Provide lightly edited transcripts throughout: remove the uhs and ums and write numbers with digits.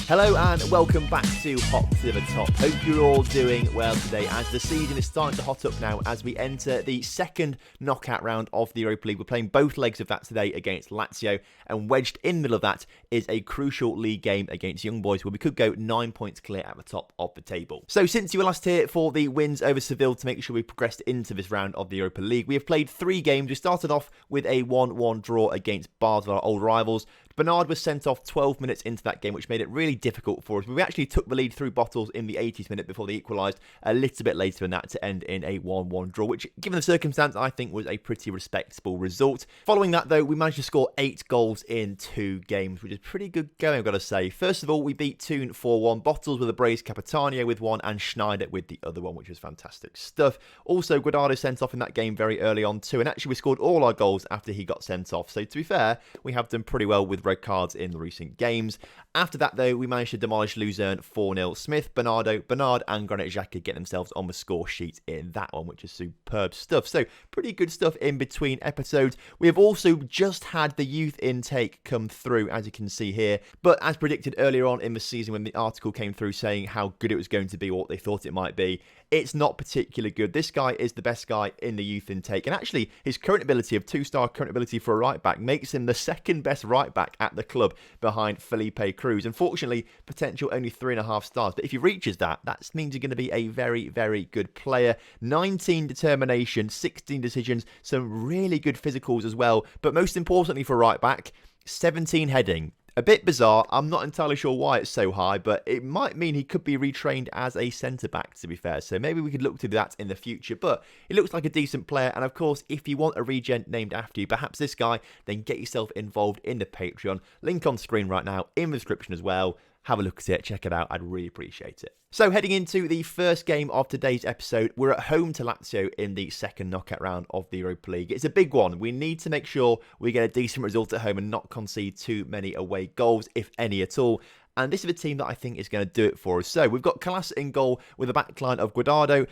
Hello and welcome back to Hot to the Top. Hope you're all doing well today as the season is starting to hot up now as we enter the second knockout round of the Europa League. We're playing both legs of that today against Lazio, and wedged in the middle of that is a crucial league game against Young Boys where we could go 9 points clear at the top of the table. So since you were last here for the wins over Seville to make sure we progressed into this round of the Europa League, we have played 3 games. We started off with a 1-1 draw against Basel, our old rivals. Bernard was sent off 12 minutes into that game, which made it really difficult for us. We actually took the lead through bottles in the 80th minute before they equalised a little bit later than that to end in a 1-1 draw, which, given the circumstance, I think was a pretty respectable result. Following that, though, we managed to score 8 goals in 2 games, which is pretty good going, I've got to say. First of all, we beat Toon 4-1, Bottles with a brace, Capitano with 1, and Schneider with the other one, which was fantastic stuff. Also, Guardado sent off in that game very early on too, and actually we scored all our goals after he got sent off. So, to be fair, we have done pretty well with red cards in the recent games. After that, though, we managed to demolish Luzerne 4-0. Smith, Bernard, and Granit Xhaka get themselves on the score sheet in that one, which is superb stuff. So, pretty good stuff in between episodes. We have also just had the youth intake come through, as you can see here. But as predicted earlier on in the season when the article came through saying how good it was going to be or what they thought it might be, it's not particularly good. This guy is the best guy in the youth intake. And actually, his current ability of 2-star current ability for a right-back makes him the second best right-back at the club behind Felipe Cruz. Unfortunately, potential only 3.5 stars. But if he reaches that means you're going to be a very, very good player. 19 determination, 16 decisions, some really good physicals as well. But most importantly for right-back, 17 heading. A bit bizarre, I'm not entirely sure why it's so high, but it might mean he could be retrained as a centre-back, to be fair. So maybe we could look to that in the future, but he looks like a decent player. And of course, if you want a regen named after you, perhaps this guy, then get yourself involved in the Patreon. Link on screen right now, in the description as well. Have a look at it, check it out, I'd really appreciate it. So heading into the first game of today's episode, we're at home to Lazio in the second knockout round of the Europa League. It's a big one. We need to make sure we get a decent result at home and not concede too many away goals, if any at all. And this is a team that I think is going to do it for us. So we've got Calas in goal with a backline of Guardado.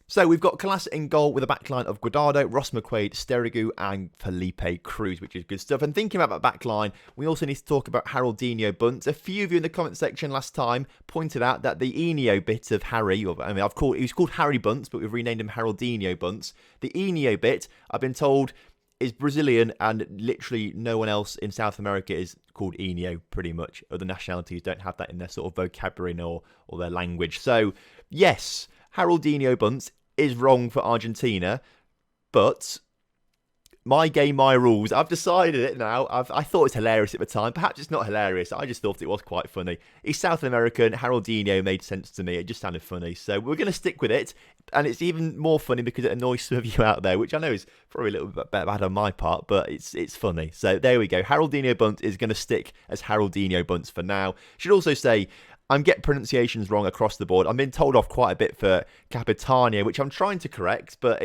So we've got Calas in goal with a backline of Guardado, Ross McQuaid, Sterigu and Felipe Cruz, which is good stuff. And thinking about that backline, we also need to talk about Haroldinho Bunce. A few of you in the comment section last time pointed out that the Enio bit of Harry, he was called Harry Bunce, but we've renamed him Haroldinho Bunce. The Enio bit, I've been told, is Brazilian, and literally no one else in South America is called Enio, pretty much. Other nationalities don't have that in their sort of vocabulary or their language. So, yes, Haroldinho Bunce is wrong for Argentina, but my game, my rules. I've decided it now. I thought it was hilarious at the time. Perhaps it's not hilarious. I just thought it was quite funny. He's South American. Haroldinho made sense to me. It just sounded funny. So we're going to stick with it. And it's even more funny because it annoys some of you out there, which I know is probably a little bit bad on my part, but it's funny. So there we go. Haroldinho Bunce is going to stick as Haroldinho Bunce for now. Should also say, I'm getting pronunciations wrong across the board. I'm being told off quite a bit for Capitano, which I'm trying to correct, but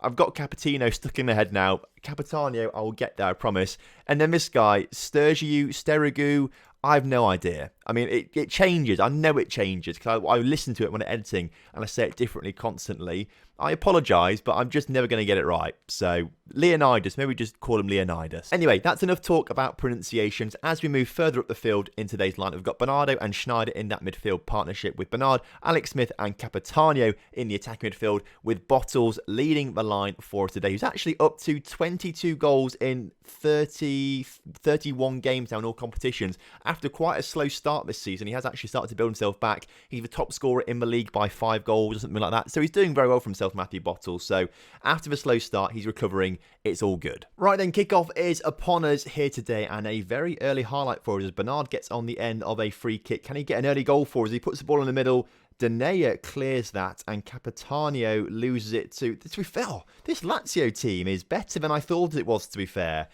I've got Capitino stuck in my head now. Capitano, I will get there, I promise. And then this guy, Sterigu, I have no idea. I mean, it changes. I know it changes because I listen to it when I'm editing and I say it differently constantly. I apologise, but I'm just never going to get it right. So, Leonidas, maybe just call him Leonidas. Anyway, that's enough talk about pronunciations. As we move further up the field in today's line, we've got Bernardo and Schneider in that midfield partnership with Bernard, Alex Smith and Capitano in the attacking midfield, with Bottles leading the line for us today. He's actually up to 22 goals in 31 games now in all competitions. After quite a slow start this season, he has actually started to build himself back. He's the top scorer in the league by 5 goals or something like that. So he's doing very well for himself, Matthew Bottles. So after the slow start, he's recovering. It's all good. Right then, kickoff is upon us here today, and a very early highlight for us as Bernard gets on the end of a free kick. Can he get an early goal for us? He puts the ball in the middle. Danea clears that, and Capitano loses it to be fair, this Lazio team is better than I thought it was, to be fair.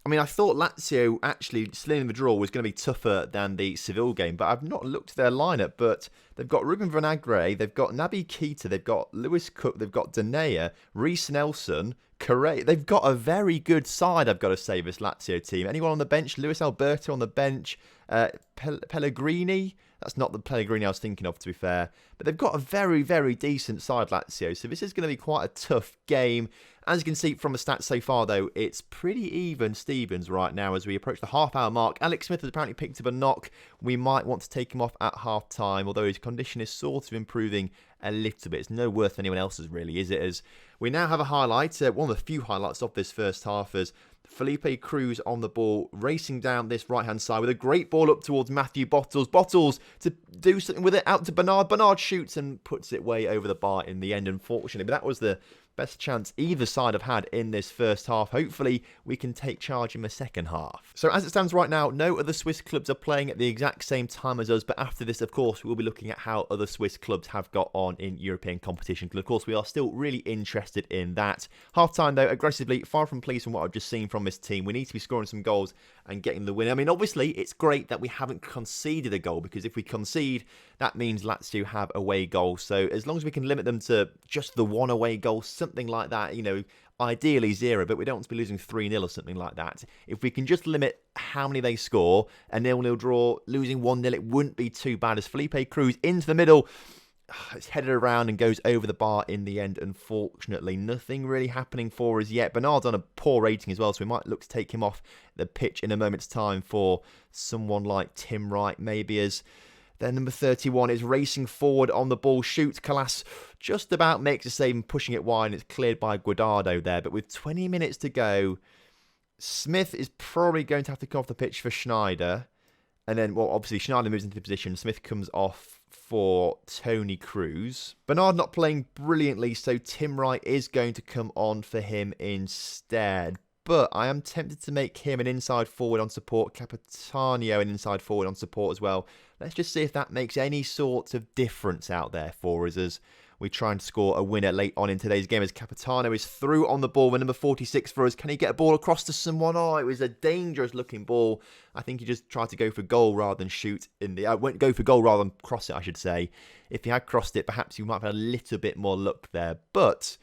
I mean, I thought Lazio actually slinging the draw was going to be tougher than the Seville game, but I've not looked at their lineup. But They've got Ruben Vinagre, they've got Naby Keita, they've got Lewis Cook, they've got Danea, Reece Nelson, Correa. They've got a very good side, I've got to say, this Lazio team. Anyone on the bench? Luis Alberto on the bench. Pellegrini. That's not the Pellegrini I was thinking of, to be fair. But they've got a very, very decent side, Lazio. So this is going to be quite a tough game. As you can see from the stats so far, though, it's pretty even Stevens right now as we approach the half-hour mark. Alex Smith has apparently picked up a knock. We might want to take him off at half-time, although his condition is sort of improving a little bit. It's no worse than anyone else's, really, is it? As we now have a highlight, one of the few highlights of this first half, as Felipe Cruz on the ball, racing down this right-hand side with a great ball up towards Matthew Bottles. Bottles to do something with it, out to Bernard. Bernard shoots and puts it way over the bar in the end, unfortunately. But that was the best chance either side have had in this first half. Hopefully, we can take charge in the second half. So as it stands right now, no other Swiss clubs are playing at the exact same time as us. But after this, of course, we'll be looking at how other Swiss clubs have got on in European competition. Because, of course, we are still really interested in that. Half-time, though, aggressively, far from pleased from what I've just seen from this team. We need to be scoring some goals and getting the win. I mean, obviously, it's great that we haven't conceded a goal. Because if we concede, that means Lazio have away goals. So as long as we can limit them to just the one away goal, something like that, you know, ideally 0, but we don't want to be losing 3-0 or something like that. If we can just limit how many they score, a 0-0 draw, losing 1-0, it wouldn't be too bad. As Felipe Cruz into the middle, it's headed around and goes over the bar in the end, unfortunately. Nothing really happening for us yet. Bernard's on a poor rating as well, so we might look to take him off the pitch in a moment's time for someone like Tim Wright, maybe, as then number 31 is racing forward on the ball. Shoots. Calas just about makes a save and pushing it wide, and it's cleared by Guardado there. But with 20 minutes to go, Smith is probably going to have to come off the pitch for Schneider. And then, well, obviously, Schneider moves into the position. Smith comes off for Tony Cruz. Bernard not playing brilliantly, so Tim Wright is going to come on for him instead. But I am tempted to make him an inside forward on support. Capitanio an inside forward on support as well. Let's just see if that makes any sort of difference out there for us as we try and score a winner late on in today's game, as Capitano is through on the ball with number 46 for us. Can he get a ball across to someone? Oh, it was a dangerous looking ball. I think he just tried to go for goal rather than shoot in the... went go for goal rather than cross it, I should say. If he had crossed it, perhaps he might have had a little bit more luck there. But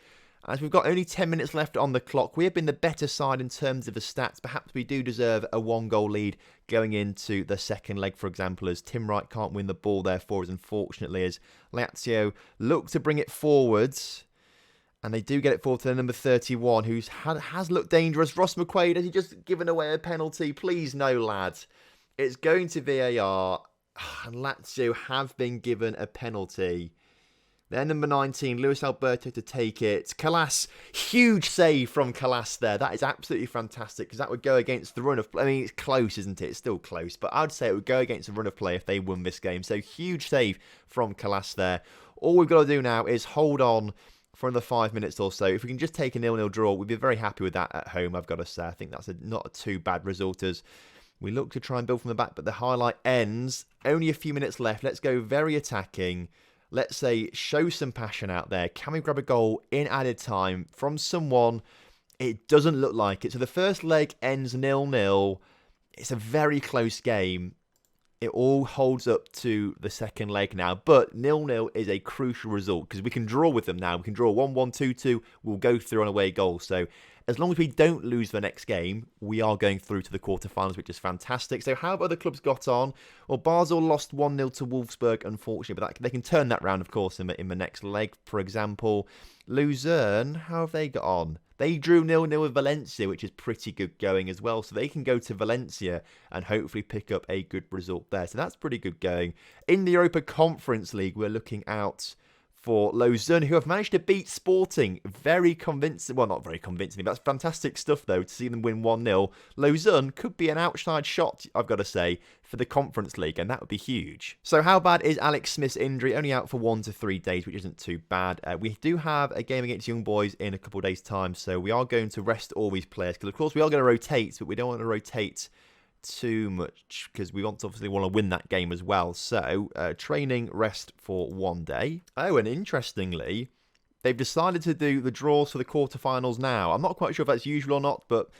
as we've got only 10 minutes left on the clock, we have been the better side in terms of the stats. Perhaps we do deserve a 1-goal lead going into the second leg, for example, as Tim Wright can't win the ball there for us, unfortunately, as Lazio look to bring it forwards. And they do get it forward to the number 31, who has looked dangerous. Ross McQuaid, has he just given away a penalty? Please no, lad. It's going to VAR, and Lazio have been given a penalty. Then number 19, Luis Alberto to take it. Calas, huge save from Calas there. That is absolutely fantastic because that would go against the run of play. I mean, it's close, isn't it? It's still close, but I'd say it would go against the run of play if they won this game. So huge save from Calas there. All we've got to do now is hold on for another 5 minutes or so. If we can just take a 0-0 draw, we'd be very happy with that at home, I've got to say. I think that's not a too bad result as we look to try and build from the back, but the highlight ends. Only a few minutes left. Let's go very attacking. Let's say, show some passion out there. Can we grab a goal in added time from someone? It doesn't look like it. So the first leg ends 0-0. It's a very close game. It all holds up to the second leg now. But 0-0 is a crucial result because we can draw with them now. We can draw 1-1, 2-2. We'll go through on away goals. So as long as we don't lose the next game, we are going through to the quarterfinals, which is fantastic. So how have other clubs got on? Well, Basel lost 1-0 to Wolfsburg, unfortunately, but they can turn that round, of course, in the next leg, for example. Luzern, how have they got on? They drew 0-0 with Valencia, which is pretty good going as well. So they can go to Valencia and hopefully pick up a good result there. So that's pretty good going. In the Europa Conference League, we're looking out for Lausanne, who have managed to beat Sporting very convincing. Well, not very convincingly, but that's fantastic stuff, though, to see them win 1-0. Lausanne could be an outside shot, I've got to say, for the Conference League, and that would be huge. So how bad is Alex Smith's injury? Only out for 1 to 3 days, which isn't too bad. We do have a game against Young Boys in a couple of days' time, so we are going to rest all these players, because, of course, we are going to rotate, but we don't want to rotate too much because we obviously want to win that game as well. So training rest for 1 day. Oh, and interestingly, they've decided to do the draws for the quarterfinals now. I'm not quite sure if that's usual or not, but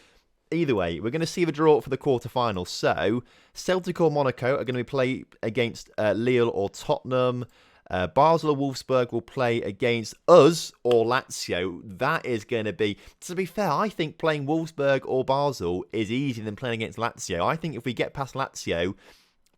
Either way, we're going to see the draw for the quarterfinals. So, Celtic or Monaco are going to be playing against Lille or Tottenham. Basel or Wolfsburg will play against us or Lazio. That is going to be, to be fair, I think playing Wolfsburg or Basel is easier than playing against Lazio. I think if we get past Lazio,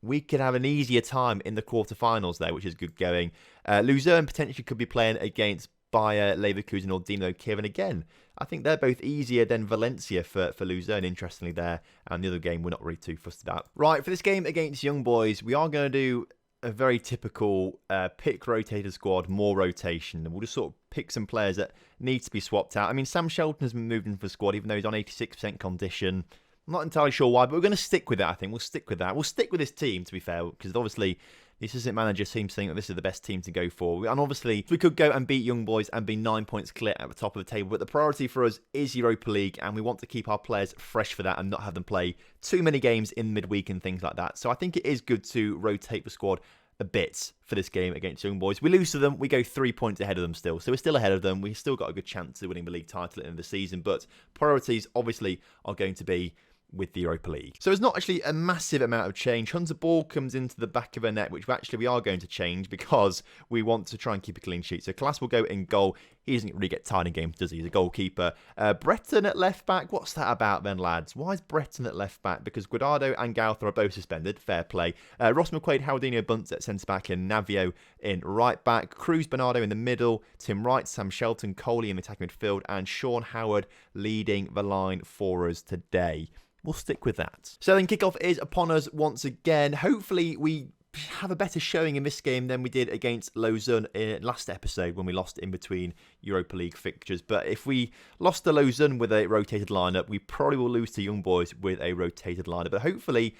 we could have an easier time in the quarterfinals there, which is good going. Luzern potentially could be playing against Bayer Leverkusen or Dynamo Kiev. And again, I think they're both easier than Valencia for Luzern, interestingly, there. And the other game we're not really too fussed about. Right, for this game against Young Boys, we are going to do a very typical pick rotated squad, more rotation. And we'll just sort of pick some players that need to be swapped out. I mean, Sam Shelton has been moved into the squad, even though he's on 86% condition. I'm not entirely sure why, but we're going to stick with that, I think. We'll stick with that. We'll stick with this team, to be fair, because obviously the assistant manager seems to think that this is the best team to go for. And obviously, we could go and beat Young Boys and be 9 points clear at the top of the table. But the priority for us is Europa League, and we want to keep our players fresh for that and not have them play too many games in midweek and things like that. So I think it is good to rotate the squad a bit for this game against Young Boys. We lose to them, we go 3 points ahead of them still. So we're still ahead of them. We've still got a good chance of winning the league title at the end of the season. But priorities, obviously, are going to be with the Europa League. So it's not actually a massive amount of change. Hunter Ball comes into the back of a net, which actually we are going to change because we want to try and keep a clean sheet. So Class will go in goal. He doesn't really get tired in games, does he? He's a goalkeeper. Breton at left back. What's that about then, lads? Why is Breton at left back? Because Guardado and Gauther are both suspended. Fair play. Ross McQuaid, Haldinho Bunce at centre back and Navio in right back. Cruz Bernardo in the middle. Tim Wright, Sam Shelton, Coley in the attacking midfield, and Sean Howard leading the line for us today. We'll stick with that. So then kickoff is upon us once again. Hopefully we have a better showing in this game than we did against Lausanne in last episode when we lost in between Europa League fixtures. But if we lost to Lausanne with a rotated lineup, we probably will lose to Young Boys with a rotated lineup. But hopefully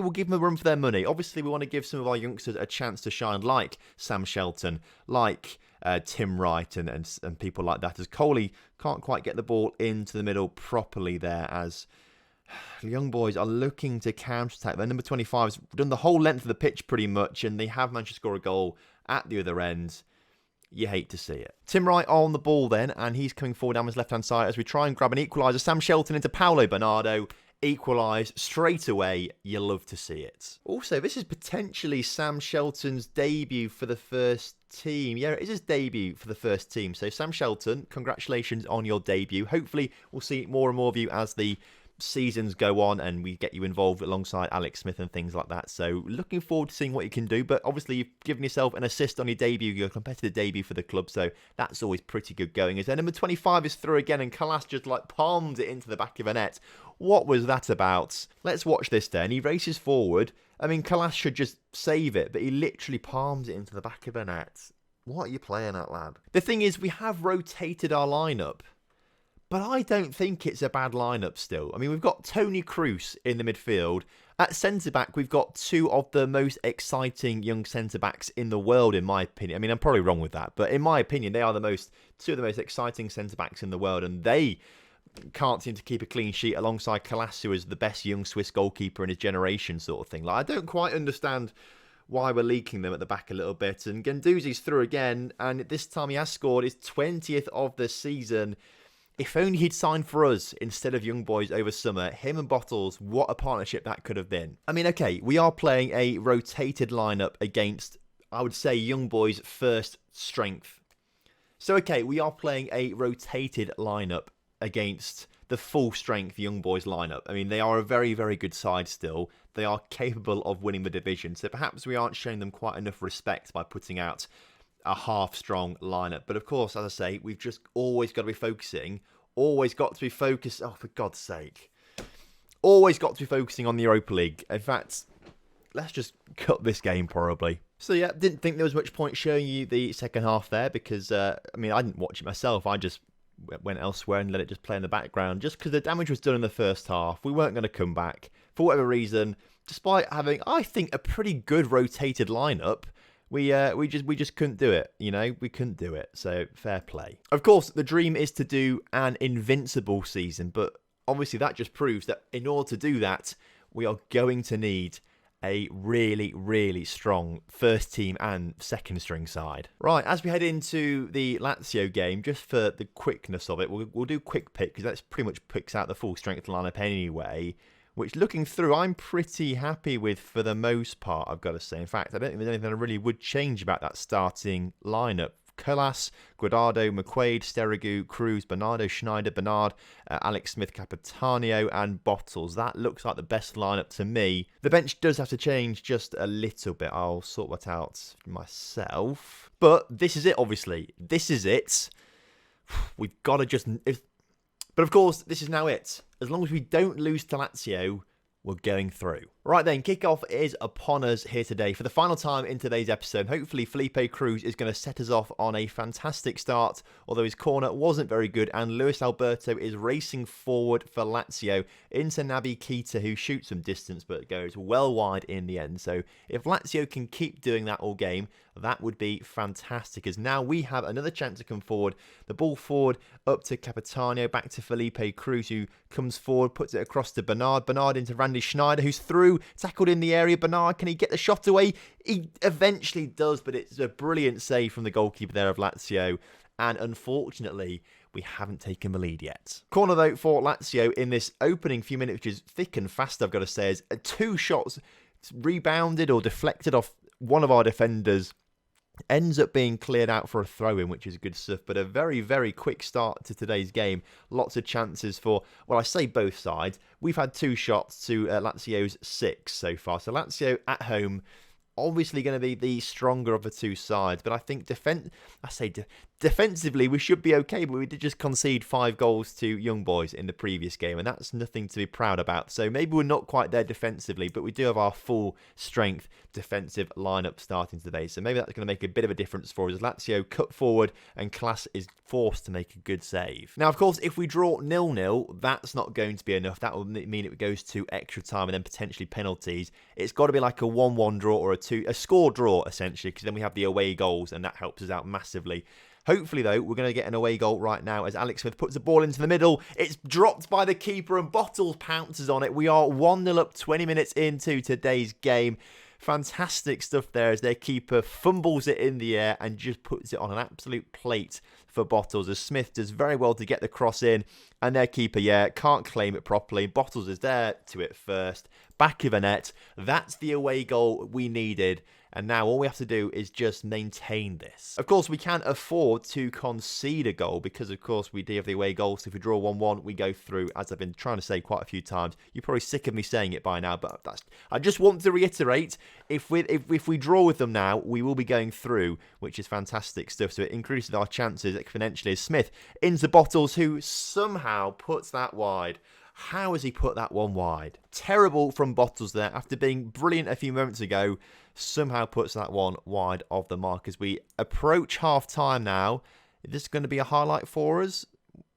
we'll give them a run for their money. Obviously, we want to give some of our youngsters a chance to shine, like Sam Shelton, like Tim Wright and people like that, as Coley can't quite get the ball into the middle properly there, as Young Boys are looking to counter-attack. Their number 25 has done the whole length of the pitch pretty much, and they have managed to score a goal at the other end. You hate to see it. Tim Wright on the ball then, and he's coming forward down his left-hand side as we try and grab an equaliser. Sam Shelton into Paolo Bernardo. Equalise straight away. You love to see it. Also, this is potentially Sam Shelton's debut for the first team. Yeah, it is his debut for the first team. So Sam Shelton, congratulations on your debut. Hopefully we'll see more and more of you as the seasons go on and we get you involved alongside Alex Smith and things like that. So looking forward to seeing what you can do. But obviously you've given yourself an assist on your debut, your competitive debut for the club. So that's always pretty good going. As number 25 is through again and Kalas just like palms it into the back of a net. What was that about? Let's watch this then. He races forward. I mean, Kalas should just save it, but he literally palms it into the back of a net. What are you playing at, lad? The thing is, we have rotated our lineup, but I don't think it's a bad lineup still. I mean, we've got Tony Cruz in the midfield. At centre-back, we've got two of the most exciting young centre-backs in the world, in my opinion. I mean, I'm probably wrong with that, but in my opinion, they are two of the most exciting centre-backs in the world, and they can't seem to keep a clean sheet alongside Kalas, who is the best young Swiss goalkeeper in his generation sort of thing. Like, I don't quite understand why we're leaking them at the back a little bit. And Guendouzi's through again, and this time he has scored his 20th of the season. If only he'd signed for us instead of Young Boys over summer. Him and Bottles, what a partnership that could have been. I mean, okay, we are playing a rotated lineup against, I would say, Young Boys' first strength. So, okay, we are playing a rotated lineup against the full strength Young Boys lineup. I mean, they are a very, very good side still. They are capable of winning the division. So perhaps we aren't showing them quite enough respect by putting out a half-strong lineup. But of course, as I say, we've just always got to be focusing. Always got to be focused. Oh, for God's sake. Always got to be focusing on the Europa League. In fact, let's just cut this game probably. So yeah, didn't think there was much point showing you the second half there because, I mean, I didn't watch it myself. I just went elsewhere and let it just play in the background just because the damage was done in the first half. We weren't going to come back for whatever reason, despite having, I think, a pretty good rotated lineup. We just couldn't do it, you know? We couldn't do it, so fair play. Of course, the dream is to do an invincible season, but obviously that just proves that in order to do that, we are going to need a really, really strong first team and second string side. Right, as we head into the Lazio game, just for the quickness of it, we'll do quick pick because that pretty much picks out the full strength lineup anyway. Which, looking through, I'm pretty happy with for the most part, I've got to say. In fact, I don't think there's anything I really would change about that starting lineup. Colas, Guardado, McQuaid, Sterigu, Cruz, Bernardo, Schneider, Bernard, Alex Smith, Capitanio and Bottles. That looks like the best lineup to me. The bench does have to change just a little bit. I'll sort that out myself. But this is it, obviously. This is it. We've got to just... But of course, this is now it. As long as we don't lose to Lazio, we're going through. Right then, kickoff is upon us here today for the final time in today's episode. Hopefully, Felipe Cruz is going to set us off on a fantastic start, although his corner wasn't very good, and Luis Alberto is racing forward for Lazio into Naby Keita, who shoots from distance but goes well wide in the end. So if Lazio can keep doing that all game, that would be fantastic, as now we have another chance to come forward. The ball forward up to Capitanio, back to Felipe Cruz, who comes forward, puts it across to Bernard. Bernard into Randy Schneider, who's through, tackled in the area. Bernard, can he get the shot away? He eventually does, but it's a brilliant save from the goalkeeper there of Lazio. And unfortunately, we haven't taken the lead yet. Corner, though, for Lazio in this opening few minutes, which is thick and fast, I've got to say, is 2 shots rebounded or deflected off one of our defenders. Ends up being cleared out for a throw-in, which is good stuff. But a very, very quick start to today's game. Lots of chances for, well, I say both sides. We've had 2 shots to Lazio's 6 so far. So Lazio at home, obviously going to be the stronger of the 2 sides. But I think defensively, we should be okay. But we did just concede 5 goals to Young Boys in the previous game. And that's nothing to be proud about. So maybe we're not quite there defensively. But we do have our full strength defensive lineup starting today. So maybe that's going to make a bit of a difference for us. Lazio cut forward and Class is forced to make a good save. Now, of course, if we draw 0-0, that's not going to be enough. That will mean it goes to extra time and then potentially penalties. It's got to be like a 1-1 draw or a score draw, essentially, because then we have the away goals and that helps us out massively. Hopefully, though, we're going to get an away goal right now as Alex Smith puts the ball into the middle. It's dropped by the keeper and Bottles pounces on it. We are 1-0 up 20 minutes into today's game. Fantastic stuff there as their keeper fumbles it in the air and just puts it on an absolute plate for Bottles, as Smith does very well to get the cross in, and their keeper, can't claim it properly. Bottles is there to it first, back of the net. That's the away goal we needed. And now all we have to do is just maintain this. Of course, we can't afford to concede a goal because, of course, we do have the away goal. So if we draw 1-1, we go through, as I've been trying to say quite a few times. You're probably sick of me saying it by now, but I just want to reiterate, if we draw with them now, we will be going through, which is fantastic stuff. So it increases our chances exponentially. Smith into Bottles, who somehow puts that wide. How has he put that one wide? Terrible from Bottles there. After being brilliant a few moments ago, somehow puts that one wide of the mark as we approach half-time now. Is this going to be a highlight for us?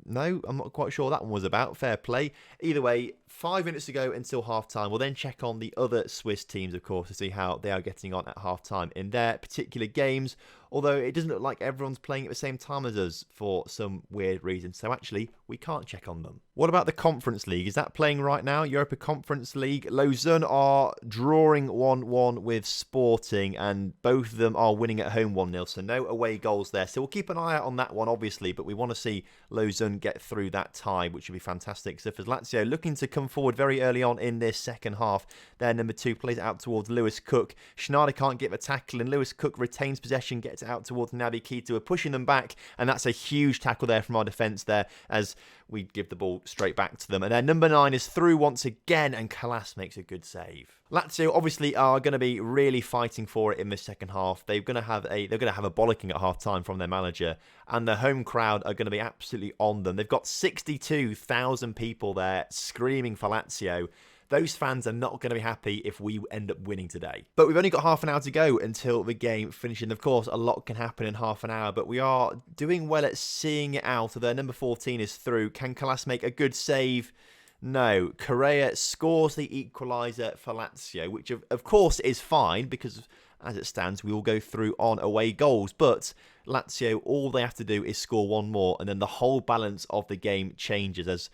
No, I'm not quite sure what that one was about. Fair play. Either way, 5 minutes to go until half-time. We'll then check on the other Swiss teams, of course, to see how they are getting on at half-time in their particular games. Although it doesn't look like everyone's playing at the same time as us for some weird reason. So actually, we can't check on them. What about the Conference League? Is that playing right now? Europa Conference League. Lausanne are drawing 1-1 with Sporting, and both of them are winning at home 1-0. So no away goals there. So we'll keep an eye out on that one, obviously. But we want to see Lausanne get through that tie, which would be fantastic. So for Lazio, looking to come forward very early on in this second half. Their number 2 plays out towards Lewis Cook. Schneider can't get the tackle, and Lewis Cook retains possession, gets it out towards Naby Keita. We're pushing them back, and that's a huge tackle there from our defence there as we give the ball straight back to them. And then number 9 is through once again, and Kalas makes a good save. Lazio obviously are going to be really fighting for it in the second half. They're going to have a bollocking at half time from their manager, and the home crowd are going to be absolutely on them. They've got 62,000 people there screaming for Lazio. Those fans are not going to be happy if we end up winning today. But we've only got half an hour to go until the game finishes. Of course, a lot can happen in half an hour, but we are doing well at seeing it out. Their number 14 is through. Can Kalas make a good save? No. Correa scores the equaliser for Lazio, which of course is fine because as it stands, we will go through on away goals. But Lazio, all they have to do is score one more, and then the whole balance of the game changes as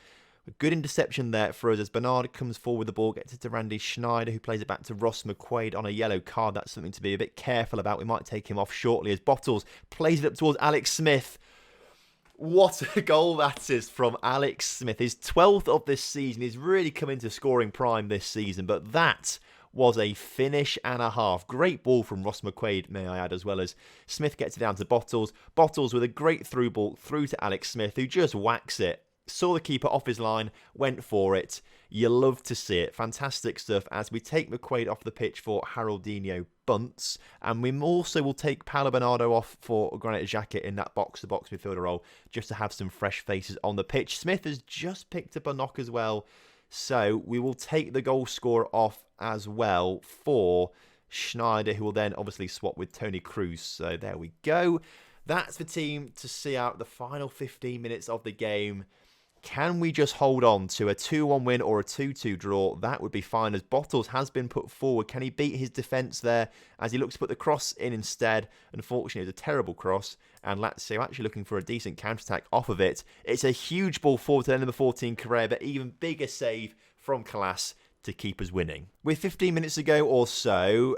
A good interception there for us as Bernard comes forward with the ball, gets it to Randy Schneider, who plays it back to Ross McQuaid on a yellow card. That's something to be a bit careful about. We might take him off shortly as Bottles plays it up towards Alex Smith. What a goal that is from Alex Smith. His 12th of this season. He's really come into scoring prime this season, but that was a finish and a half. Great ball from Ross McQuaid, may I add, as well as Smith gets it down to Bottles. Bottles with a great through ball through to Alex Smith, who just whacks it. Saw the keeper off his line, went for it. You love to see it. Fantastic stuff as we take McQuaid off the pitch for Haroldinho Bunts. And we also will take Paolo Bernardo off for Granit Xhaka in that box-to-box midfielder role, just to have some fresh faces on the pitch. Smith has just picked up a knock as well. So we will take the goal scorer off as well for Schneider, who will then obviously swap with Tony Cruz. So there we go. That's the team to see out the final 15 minutes of the game. Can we just hold on to a 2-1 win or a 2-2 draw? That would be fine, as Bottles has been put forward. Can he beat his defence there as he looks to put the cross in instead? Unfortunately, it was a terrible cross, and Lazio actually looking for a decent counter-attack off of it. It's a huge ball forward to the number 14 Correa, but even bigger save from Kalas to keep us winning. With 15 minutes to go or so,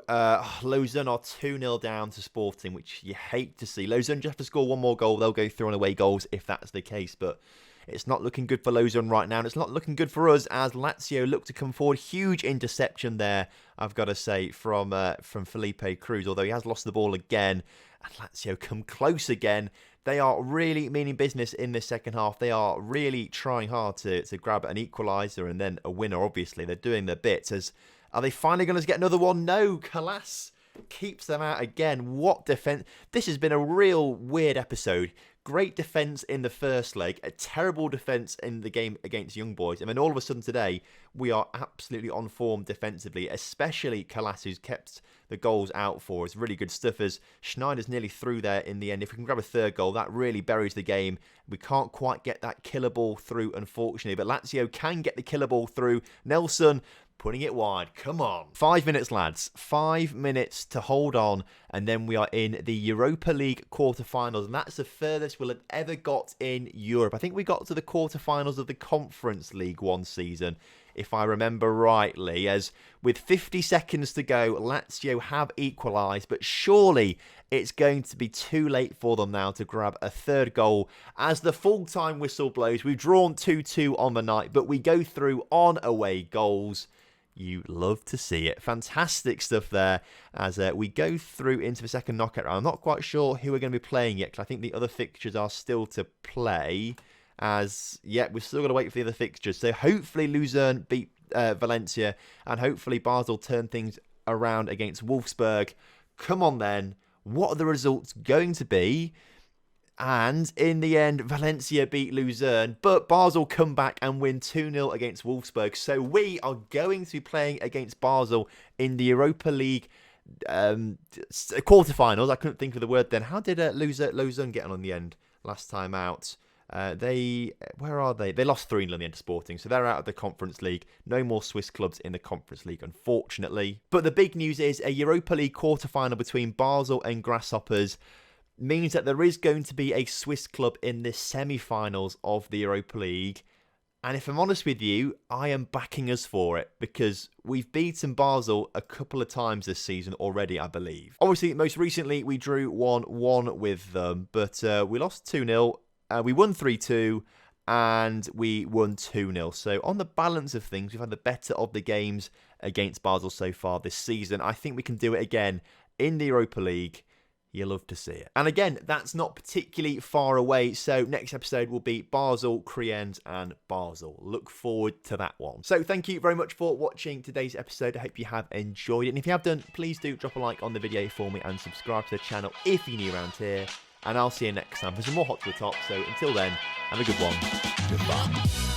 Lausanne are 2-0 down to Sporting, which you hate to see. Lausanne just have to score one more goal. They'll go through on away goals if that's the case, but it's not looking good for Lausanne right now, and it's not looking good for us as Lazio look to come forward. Huge interception there, I've got to say, from Felipe Cruz, although he has lost the ball again. And Lazio come close again. They are really meaning business in this second half. They are really trying hard to grab an equaliser and then a winner, obviously. They're doing their bits. Are they finally going to get another one? No, Kalas keeps them out again. What defence. This has been a real weird episode. Great defence in the first leg, a terrible defence in the game against Young Boys. And then all of a sudden today, we are absolutely on form defensively, especially Kalas, who's kept the goals out for us. Really good stuff as Schneider's nearly through there in the end. If we can grab a third goal, that really buries the game. We can't quite get that killer ball through, unfortunately. But Lazio can get the killer ball through. Nelson putting it wide. Come on. 5 minutes, lads. 5 minutes to hold on. And then we are in the Europa League quarterfinals. And that's the furthest we'll have ever got in Europe. I think we got to the quarterfinals of the Conference League one season, if I remember rightly. As with 50 seconds to go, Lazio have equalised. But surely it's going to be too late for them now to grab a third goal. As the full-time whistle blows, we've drawn 2-2 on the night. But we go through on away goals. You love to see it. Fantastic stuff there as we go through into the second knockout round. I'm not quite sure who we're going to be playing yet, because I think the other fixtures are still to play. We've still got to wait for the other fixtures. So hopefully Luzern beat Valencia, and hopefully Basel turn things around against Wolfsburg. Come on then. What are the results going to be? And in the end, Valencia beat Luzern, but Basel come back and win 2-0 against Wolfsburg. So we are going to be playing against Basel in the Europa League quarterfinals. I couldn't think of the word then. How did Luzern get on in the end last time out? Where are they? They lost 3-0 in the end to Sporting, so they're out of the Conference League. No more Swiss clubs in the Conference League, unfortunately. But the big news is a Europa League quarterfinal between Basel and Grasshoppers means that there is going to be a Swiss club in the semi-finals of the Europa League. And if I'm honest with you, I am backing us for it, because we've beaten Basel a couple of times this season already, I believe. Obviously, most recently, we drew 1-1 with them, but we lost 2-0. We won 3-2, and we won 2-0. So on the balance of things, we've had the better of the games against Basel so far this season. I think we can do it again in the Europa League. You love to see it. And again, that's not particularly far away. So next episode will be Basel, Kriens and Basel. Look forward to that one. So thank you very much for watching today's episode. I hope you have enjoyed it. And if you have done, please do drop a like on the video for me and subscribe to the channel if you're new around here. And I'll see you next time for some more Hot to the Top. So until then, have a good one. Goodbye.